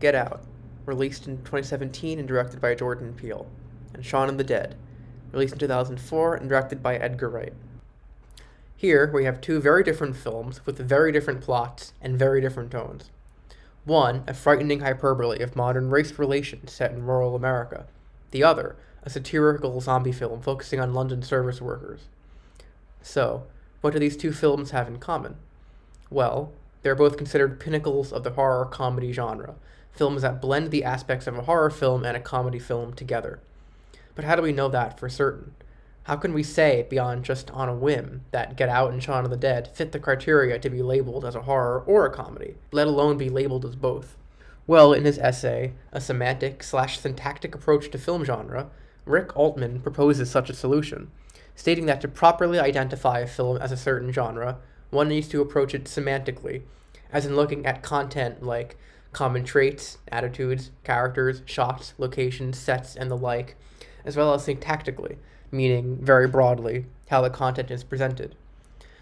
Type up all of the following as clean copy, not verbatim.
Get Out, released in 2017 and directed by Jordan Peele, and Shaun of the Dead, released in 2004 and directed by Edgar Wright. Here, we have two very different films with very different plots and very different tones. One, a frightening hyperbole of modern race relations set in rural America. The other, a satirical zombie film focusing on London service workers. So, what do these two films have in common? Well, they're both considered pinnacles of the horror comedy genre, films that blend the aspects of a horror film and a comedy film together. But how do we know that for certain? How can we say, beyond just on a whim, that Get Out and Shaun of the Dead fit the criteria to be labeled as a horror or a comedy, let alone be labeled as both? Well, in his essay, A Semantic/Syntactic Approach to Film Genre, Rick Altman proposes such a solution, stating that to properly identify a film as a certain genre, one needs to approach it semantically, as in looking at content like common traits, attitudes, characters, shots, locations, sets, and the like, as well as syntactically, meaning, very broadly, how the content is presented.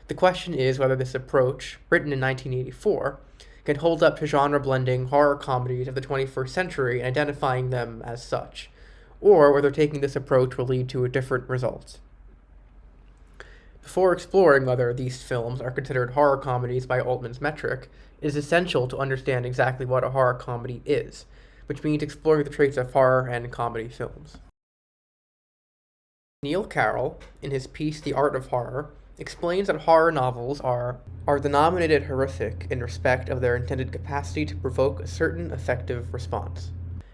The question is whether this approach, written in 1984, can hold up to genre-blending horror comedies of the 21st century and identifying them as such, or whether taking this approach will lead to a different result. Before exploring whether these films are considered horror comedies by Altman's metric, it is essential to understand exactly what a horror comedy is, which means exploring the traits of horror and comedy films. Neil Carroll, in his piece The Art of Horror, explains that horror novels are denominated horrific in respect of their intended capacity to provoke a certain effective response.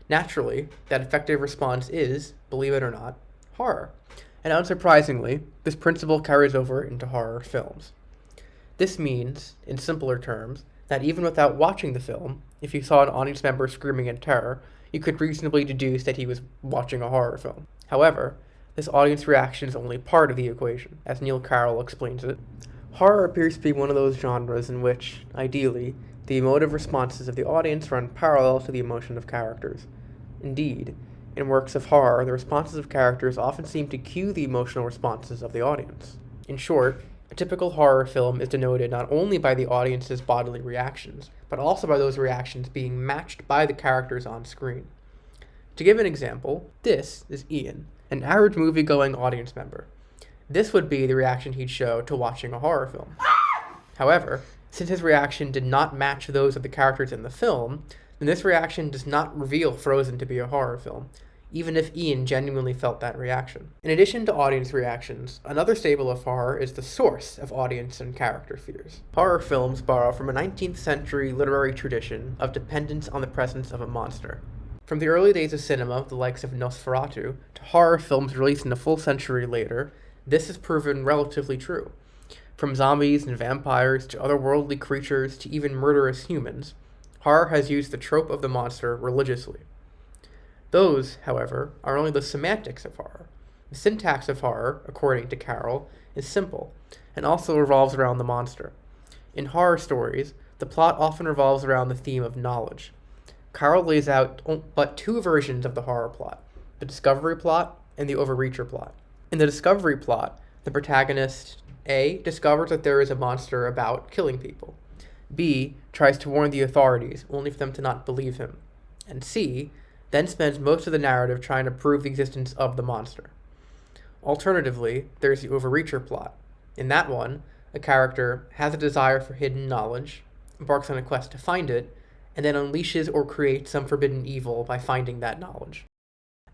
Naturally, that effective response is, believe it or not, horror. And unsurprisingly, this principle carries over into horror films. This means, in simpler terms, that even without watching the film, if you saw an audience member screaming in terror, you could reasonably deduce that he was watching a horror film. However, this audience reaction is only part of the equation, as Neil Carroll explains it. Horror appears to be one of those genres in which, ideally, the emotive responses of the audience run parallel to the emotion of characters. Indeed, in works of horror, the responses of characters often seem to cue the emotional responses of the audience. In short, a typical horror film is denoted not only by the audience's bodily reactions, but also by those reactions being matched by the characters on screen. To give an example, this is Ian, an average movie-going audience member. This would be the reaction he'd show to watching a horror film. However, since his reaction did not match those of the characters in the film, then this reaction does not reveal Frozen to be a horror film, even if Ian genuinely felt that reaction. In addition to audience reactions, another staple of horror is the source of audience and character fears. Horror films borrow from a 19th century literary tradition of dependence on the presence of a monster. From the early days of cinema, the likes of Nosferatu, to horror films released in a full century later, this has proven relatively true. From zombies and vampires to otherworldly creatures to even murderous humans, horror has used the trope of the monster religiously. Those, however, are only the semantics of horror. The syntax of horror, according to Carroll, is simple, and also revolves around the monster. In horror stories, the plot often revolves around the theme of knowledge. Carroll lays out but two versions of the horror plot, the discovery plot and the overreacher plot. In the discovery plot, the protagonist A. discovers that there is a monster about killing people. B. tries to warn the authorities, only for them to not believe him. And C. then spends most of the narrative trying to prove the existence of the monster. Alternatively, there's the overreacher plot. In that one, a character has a desire for hidden knowledge, embarks on a quest to find it, and then unleashes or creates some forbidden evil by finding that knowledge.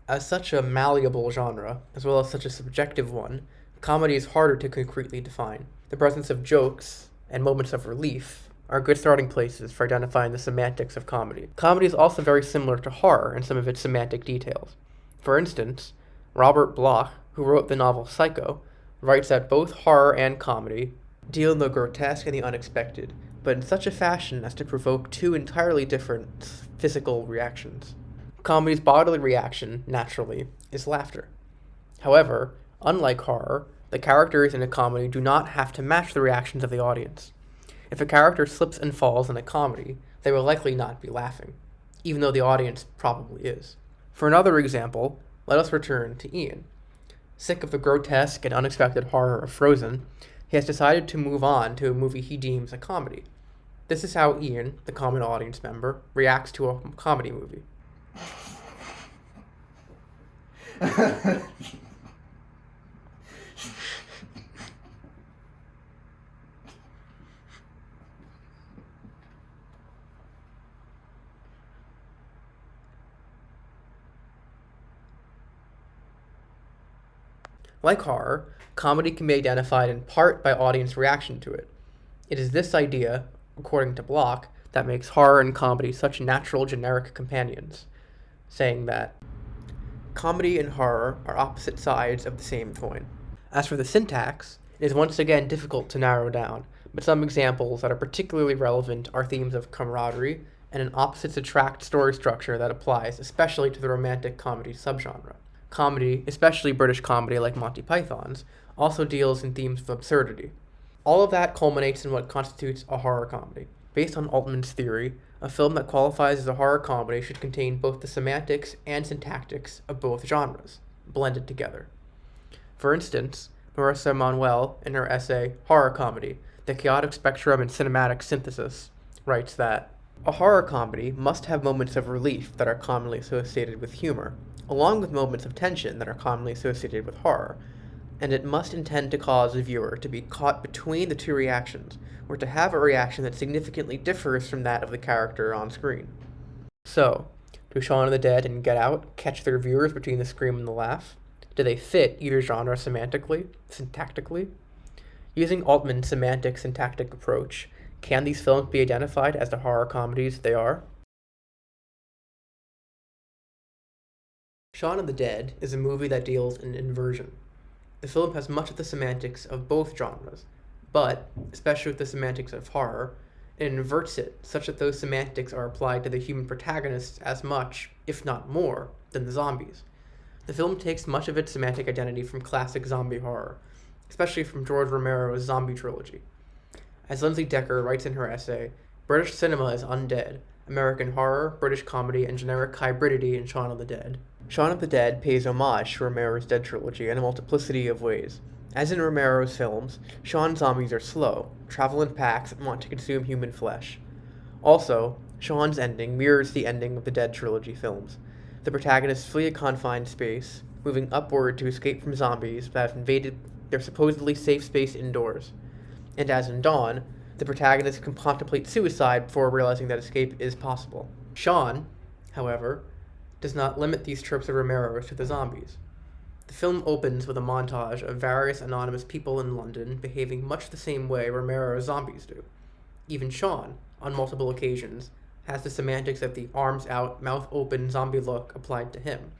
As such a malleable genre, as well as such a subjective one, comedy is harder to concretely define. The presence of jokes and moments of relief are good starting places for identifying the semantics of comedy. Comedy is also very similar to horror in some of its semantic details. For instance, Robert Bloch, who wrote the novel Psycho, writes that both horror and comedy deal in the grotesque and the unexpected, but in such a fashion as to provoke two entirely different physical reactions. Comedy's bodily reaction, naturally, is laughter. However, unlike horror, the characters in a comedy do not have to match the reactions of the audience. If a character slips and falls in a comedy, they will likely not be laughing, even though the audience probably is. For another example, let us return to Ian. Sick of the grotesque and unexpected horror of Frozen, he has decided to move on to a movie he deems a comedy. This is how Ian, the common audience member, reacts to a comedy movie. Like horror, comedy can be identified in part by audience reaction to it. It is this idea, according to Block, that makes horror and comedy such natural generic companions, saying that comedy and horror are opposite sides of the same coin. As for the syntax, it is once again difficult to narrow down, but some examples that are particularly relevant are themes of camaraderie and an opposites attract story structure that applies especially to the romantic comedy subgenre. Comedy, especially British comedy like Monty Python's, also deals in themes of absurdity. All of that culminates in what constitutes a horror comedy. Based on Altman's theory, a film that qualifies as a horror comedy should contain both the semantics and syntactics of both genres, blended together. For instance, Marissa Manuel, in her essay Horror Comedy, The Chaotic Spectrum and Cinematic Synthesis, writes that a horror comedy must have moments of relief that are commonly associated with humor, along with moments of tension that are commonly associated with horror, and it must intend to cause the viewer to be caught between the two reactions, or to have a reaction that significantly differs from that of the character on screen. So, do Shaun of the Dead and Get Out catch their viewers between the scream and the laugh? Do they fit either genre semantically, syntactically? Using Altman's semantic syntactic approach, can these films be identified as the horror comedies they are? Shaun of the Dead is a movie that deals in inversion. The film has much of the semantics of both genres, but, especially with the semantics of horror, it inverts it such that those semantics are applied to the human protagonists as much, if not more, than the zombies. The film takes much of its semantic identity from classic zombie horror, especially from George Romero's zombie trilogy. As Lindsay Decker writes in her essay, British cinema is undead, American horror, British comedy, and generic hybridity in Shaun of the Dead. Shaun of the Dead pays homage to Romero's Dead trilogy in a multiplicity of ways. As in Romero's films, Shaun's zombies are slow, travel in packs, and want to consume human flesh. Also, Shaun's ending mirrors the ending of the Dead trilogy films. The protagonists flee a confined space, moving upward to escape from zombies that have invaded their supposedly safe space indoors. And as in Dawn, the protagonist can contemplate suicide before realizing that escape is possible. Shaun, however, does not limit these tropes of Romero's to the zombies. The film opens with a montage of various anonymous people in London behaving much the same way Romero's zombies do. Even Shaun, on multiple occasions, has the semantics of the arms out, mouth open zombie look applied to him.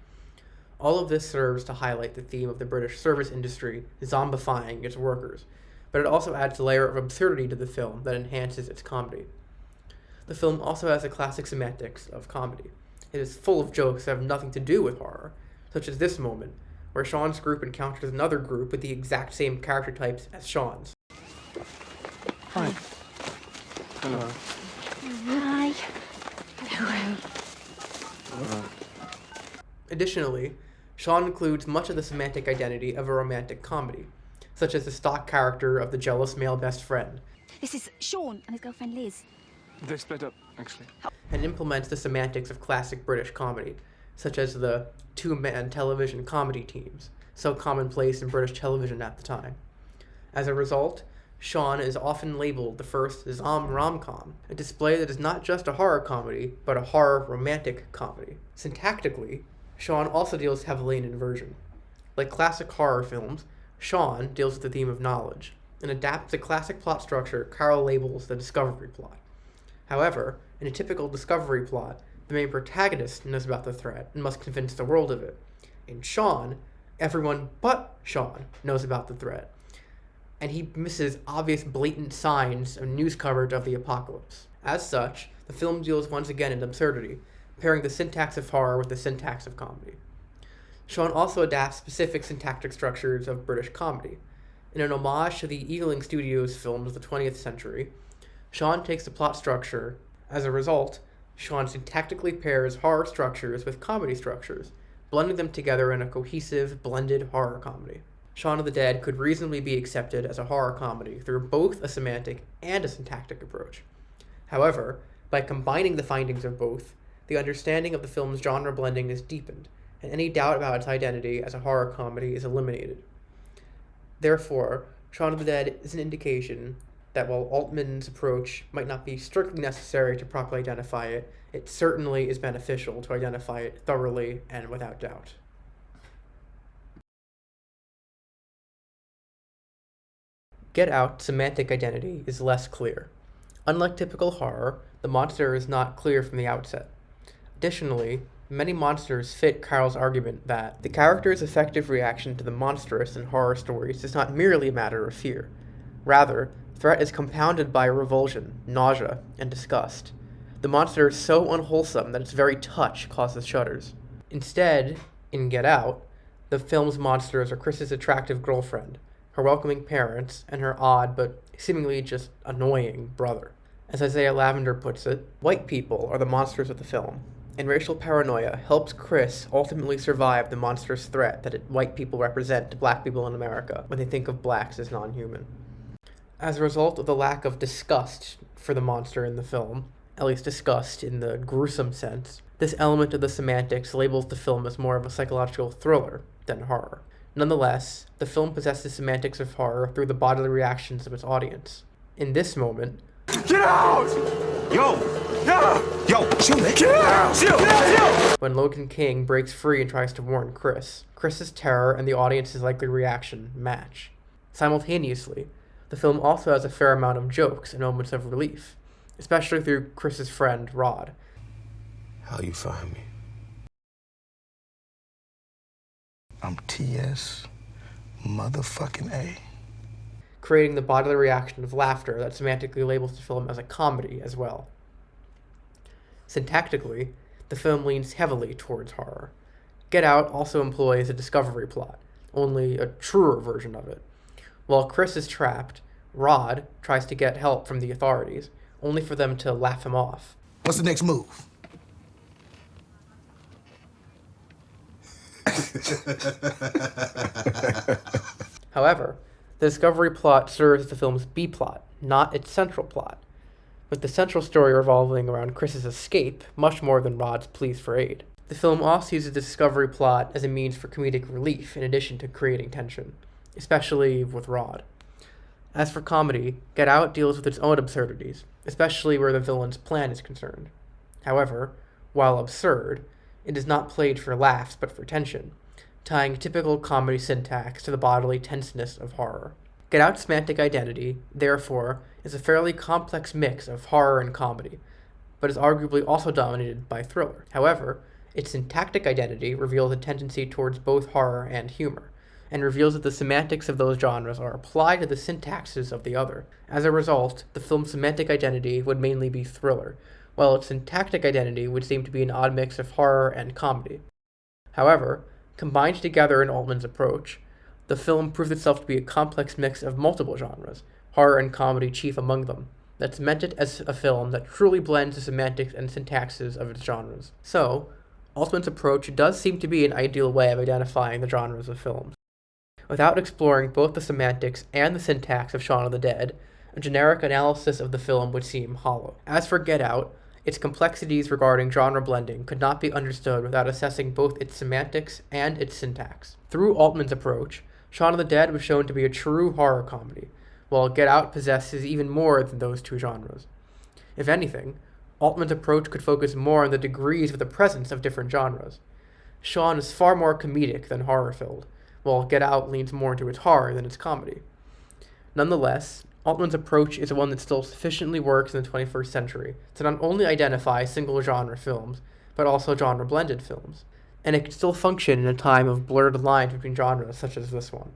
All of this serves to highlight the theme of the British service industry zombifying its workers, but it also adds a layer of absurdity to the film that enhances its comedy. The film also has the classic semantics of comedy. It is full of jokes that have nothing to do with horror, such as this moment, where Shaun's group encounters another group with the exact same character types as Shaun's. Hi. Hello. Hi. Hello. Hello. Additionally, Shaun includes much of the semantic identity of a romantic comedy, such as the stock character of the jealous male best friend, This is Sean and his girlfriend Liz. They split up, actually. and implements the semantics of classic British comedy, such as the two-man television comedy teams, so commonplace in British television at the time. As a result, Shaun is often labeled the first rom-com, a display that is not just a horror comedy, but a horror romantic comedy. Syntactically, Shaun also deals heavily in inversion. Like classic horror films, Shaun deals with the theme of knowledge, and adapts the classic plot structure Carroll labels the discovery plot. However, in a typical discovery plot, the main protagonist knows about the threat and must convince the world of it. In Shaun, everyone but Shaun knows about the threat, and he misses obvious blatant signs of news coverage of the apocalypse. As such, the film deals once again in absurdity, pairing the syntax of horror with the syntax of comedy. Shaun also adapts specific syntactic structures of British comedy. In an homage to the Ealing Studios films of the 20th century, Shaun takes the plot structure. As a result, Shaun syntactically pairs horror structures with comedy structures, blending them together in a cohesive, blended horror comedy. Shaun of the Dead could reasonably be accepted as a horror comedy through both a semantic and a syntactic approach. However, by combining the findings of both, the understanding of the film's genre blending is deepened, and any doubt about its identity as a horror comedy is eliminated. Therefore, Shaun of the Dead is an indication that while Altman's approach might not be strictly necessary to properly identify it, it certainly is beneficial to identify it thoroughly and without doubt. Get Out's semantic identity is less clear. Unlike typical horror, the monster is not clear from the outset. Additionally, many monsters fit Carl's argument that the character's effective reaction to the monstrous in horror stories is not merely a matter of fear. Rather, threat is compounded by revulsion, nausea, and disgust. The monster is so unwholesome that its very touch causes shudders. Instead, in Get Out, the film's monsters are Chris's attractive girlfriend, her welcoming parents, and her odd but seemingly just annoying brother. As Isaiah Lavender puts it, white people are the monsters of the film, and racial paranoia helps Chris ultimately survive the monstrous threat that white people represent to black people in America when they think of blacks as non-human. As a result of the lack of disgust for the monster in the film, at least disgust in the gruesome sense, this element of the semantics labels the film as more of a psychological thriller than horror. Nonetheless, the film possesses semantics of horror through the bodily reactions of its audience. In this moment, Get out! Yo! Yeah! Yo! Chill, man! Get out! Chill! When Logan King breaks free and tries to warn Chris, Chris's terror and the audience's likely reaction match. Simultaneously, the film also has a fair amount of jokes and moments of relief, especially through Chris's friend, Rod. How you find me? I'm T.S. motherfucking A. Creating the bodily reaction of laughter that semantically labels the film as a comedy as well. Syntactically, the film leans heavily towards horror. Get Out also employs a discovery plot, only a truer version of it. While Chris is trapped, Rod tries to get help from the authorities, only for them to laugh him off. What's the next move? However, the discovery plot serves as the film's B-plot, not its central plot, with the central story revolving around Chris's escape much more than Rod's pleas for aid. The film also uses the discovery plot as a means for comedic relief in addition to creating tension, especially with Rod. As for comedy, Get Out deals with its own absurdities, especially where the villain's plan is concerned. However, while absurd, it is not played for laughs but for tension, tying typical comedy syntax to the bodily tenseness of horror. Get Out's semantic identity, therefore, is a fairly complex mix of horror and comedy, but is arguably also dominated by thriller. However, its syntactic identity reveals a tendency towards both horror and humor, and reveals that the semantics of those genres are applied to the syntaxes of the other. As a result, the film's semantic identity would mainly be thriller, while its syntactic identity would seem to be an odd mix of horror and comedy. However, combined together in Altman's approach, the film proves itself to be a complex mix of multiple genres, horror and comedy chief among them, that cement it as a film that truly blends the semantics and syntaxes of its genres. So, Altman's approach does seem to be an ideal way of identifying the genres of films. Without exploring both the semantics and the syntax of Shaun of the Dead, a generic analysis of the film would seem hollow. As for Get Out, its complexities regarding genre blending could not be understood without assessing both its semantics and its syntax. Through Altman's approach, Shaun of the Dead was shown to be a true horror comedy, while Get Out possesses even more than those two genres. If anything, Altman's approach could focus more on the degrees of the presence of different genres. Shaun is far more comedic than horror-filled, while Get Out leans more into its horror than its comedy. Nonetheless, Altman's approach is one that still sufficiently works in the 21st century to not only identify single-genre films, but also genre-blended films, and it can still function in a time of blurred lines between genres such as this one.